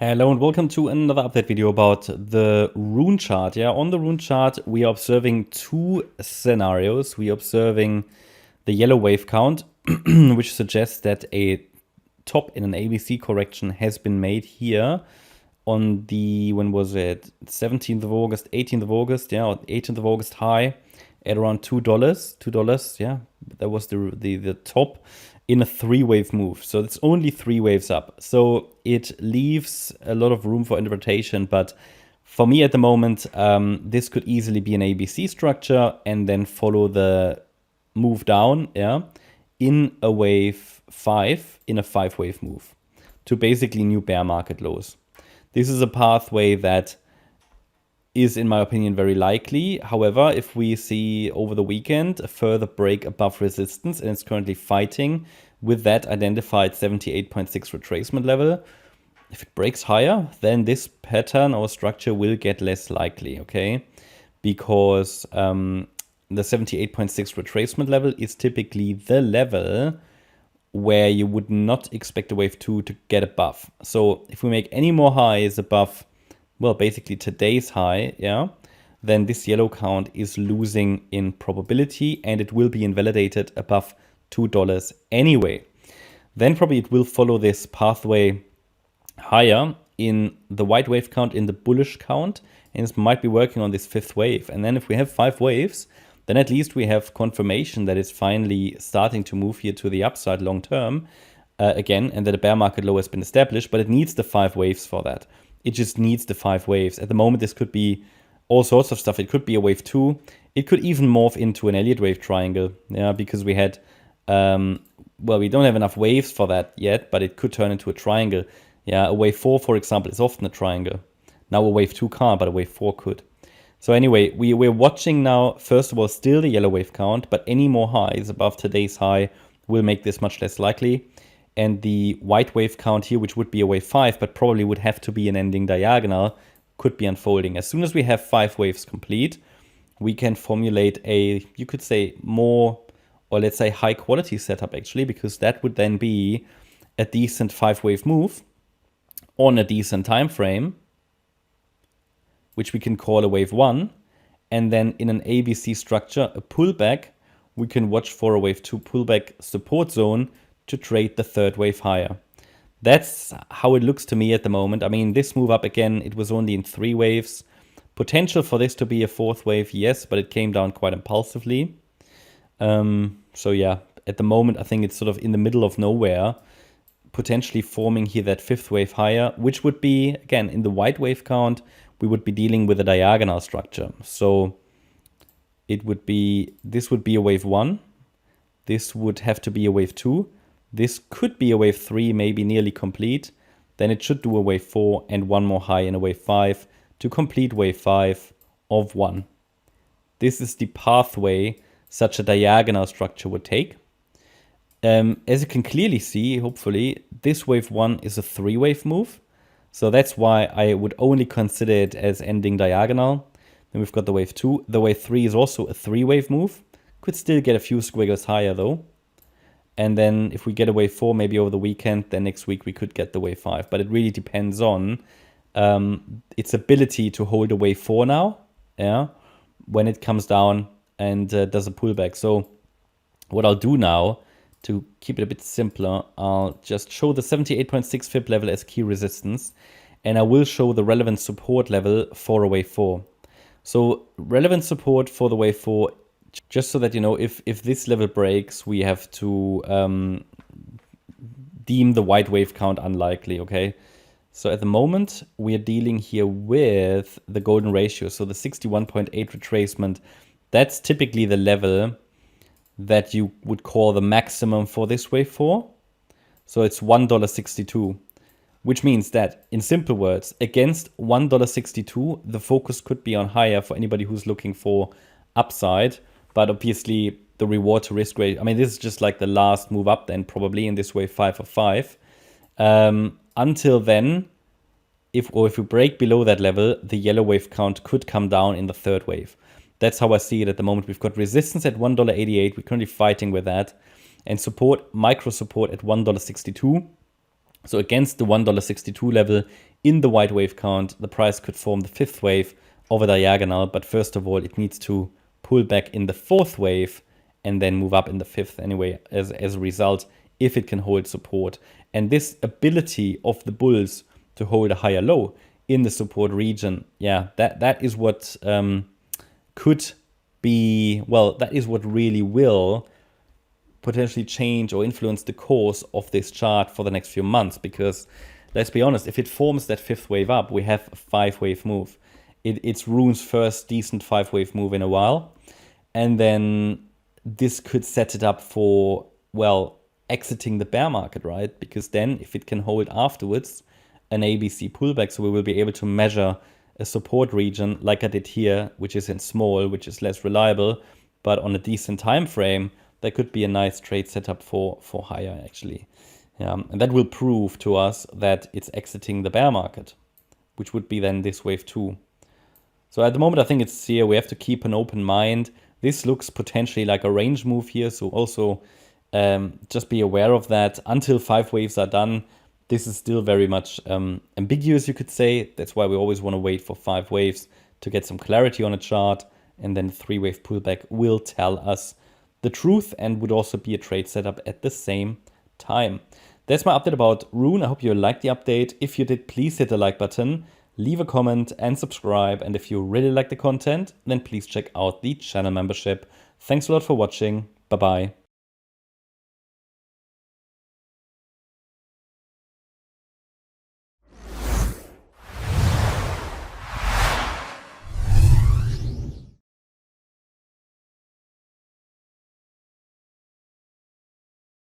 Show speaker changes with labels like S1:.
S1: Hello and welcome to another update video about the RUNE chart. On the RUNE chart, we are observing two scenarios. We are observing the yellow wave count, which suggests that a top in an ABC correction has been made here on the, when was it, 17th of August, 18th of August, or 18th of August high at around $2, yeah, that was the top in a three-wave move. So it's only three waves up. So it leaves a lot of room for interpretation. But for me at the moment, this could easily be an ABC structure and then follow the move down, in a wave 5, in a 5-wave move to basically new bear market lows. This is a pathway that is, in my opinion, very likely. However, if we see over the weekend a further break above resistance, and it's currently fighting with that identified 78.6 retracement level, if it breaks higher, then this pattern or structure will get less likely, okay? Because the 78.6 retracement level is typically the level where you would not expect a wave 2 to get above. So if we make any more highs above, well, basically today's high, then this yellow count is losing in probability and it will be invalidated above $2 anyway. Then probably it will follow this pathway higher in the white wave count, in the bullish count, and it might be working on this fifth wave. And then if we have 5 waves, then at least we have confirmation that it's finally starting to move here to the upside long term again, and that a bear market low has been established, but it needs the 5 waves for that. It just needs the 5 waves. At the moment, this could be all sorts of stuff. It could be a wave 2. It could even morph into an Elliott Wave triangle, because we had, well, we don't have enough waves for that yet, but it could turn into a triangle. A wave 4, for example, is often a triangle. Now a wave 2 can't, but a wave 4 could. So anyway, we're watching now, first of all, still the yellow wave count, but any more highs above today's high will make this much less likely. And the white wave count here, which would be a wave 5, but probably would have to be an ending diagonal, could be unfolding. As soon as we have 5 waves complete, we can formulate a, you could say, more, or let's say high quality setup actually, because that would then be a decent 5-wave move on a decent time frame, which we can call a wave 1. And then in an ABC structure, a pullback, we can watch for a wave 2 pullback support zone to trade the third wave higher. That's how it looks to me at the moment. I mean, this move up again, it was only in 3 waves. Potential for this to be a 4th wave, yes, but it came down quite impulsively. So yeah, at the moment, I think it's sort of in the middle of nowhere, potentially forming here that 5th wave higher, which would be, again, in the white wave count, we would be dealing with a diagonal structure. So it would be, this would be a wave 1. This would have to be a wave 2. This could be a wave 3, maybe nearly complete. Then it should do a wave 4 and one more high in a wave 5 to complete wave 5 of 1. This is the pathway such a diagonal structure would take. As you can clearly see, hopefully, this wave 1 is a 3-wave move. So that's why I would only consider it as ending diagonal. Then we've got the wave 2. The wave 3 is also a 3-wave move. Could still get a few squiggles higher though. And then if we get a wave 4 maybe over the weekend, then next week we could get the wave 5. But it really depends on its ability to hold a wave 4 now, when it comes down and does a pullback. So what I'll do now, to keep it a bit simpler, I'll just show the 78.6 Fib level as key resistance, and I will show the relevant support level for a wave 4. So relevant support for the wave 4, just so that you know, if this level breaks, we have to deem the white wave count unlikely, okay? So at the moment, we are dealing here with the golden ratio, so the 61.8 retracement. That's typically the level that you would call the maximum for this wave 4. So it's $1.62, which means that, in simple words, against $1.62, the focus could be on higher for anybody who's looking for upside. But obviously, the reward to risk rate, I mean, this is just like the last move up then, probably in this wave 5 of 5. Until then, if we break below that level, the yellow wave count could come down in the third wave. That's how I see it at the moment. We've got resistance at $1.88. We're currently fighting with that. And support, micro support at $1.62. So against the $1.62 level in the white wave count, the price could form the fifth wave over diagonal. But first of all, it needs to pull back in the fourth wave and then move up in the fifth anyway as a result, if it can hold support. And this ability of the bulls to hold a higher low in the support region, yeah, that is what could be, well, that is what really will potentially change or influence the course of this chart for the next few months. Because let's be honest, if it forms that fifth wave up, we have a 5-wave move. It's RUNE's first decent 5-wave move in a while. And then this could set it up for, well, exiting the bear market, right? Because then if it can hold afterwards an ABC pullback, so we will be able to measure a support region like I did here, which is in small, which is less reliable, but on a decent time frame, that could be a nice trade setup for higher actually. And that will prove to us that it's exiting the bear market, which would be then this wave 2. So at the moment, I think it's here. We have to keep an open mind. This looks potentially like a range move here. So also just be aware of that. Until 5 waves are done, this is still very much ambiguous, you could say. That's why we always want to wait for 5 waves to get some clarity on a chart. And then 3-wave pullback will tell us the truth and would also be a trade setup at the same time. That's my update about RUNE. I hope you liked the update. If you did, please hit the like button, leave a comment and subscribe. And if you really like the content, then please check out the channel membership. Thanks a lot for watching. Bye-bye.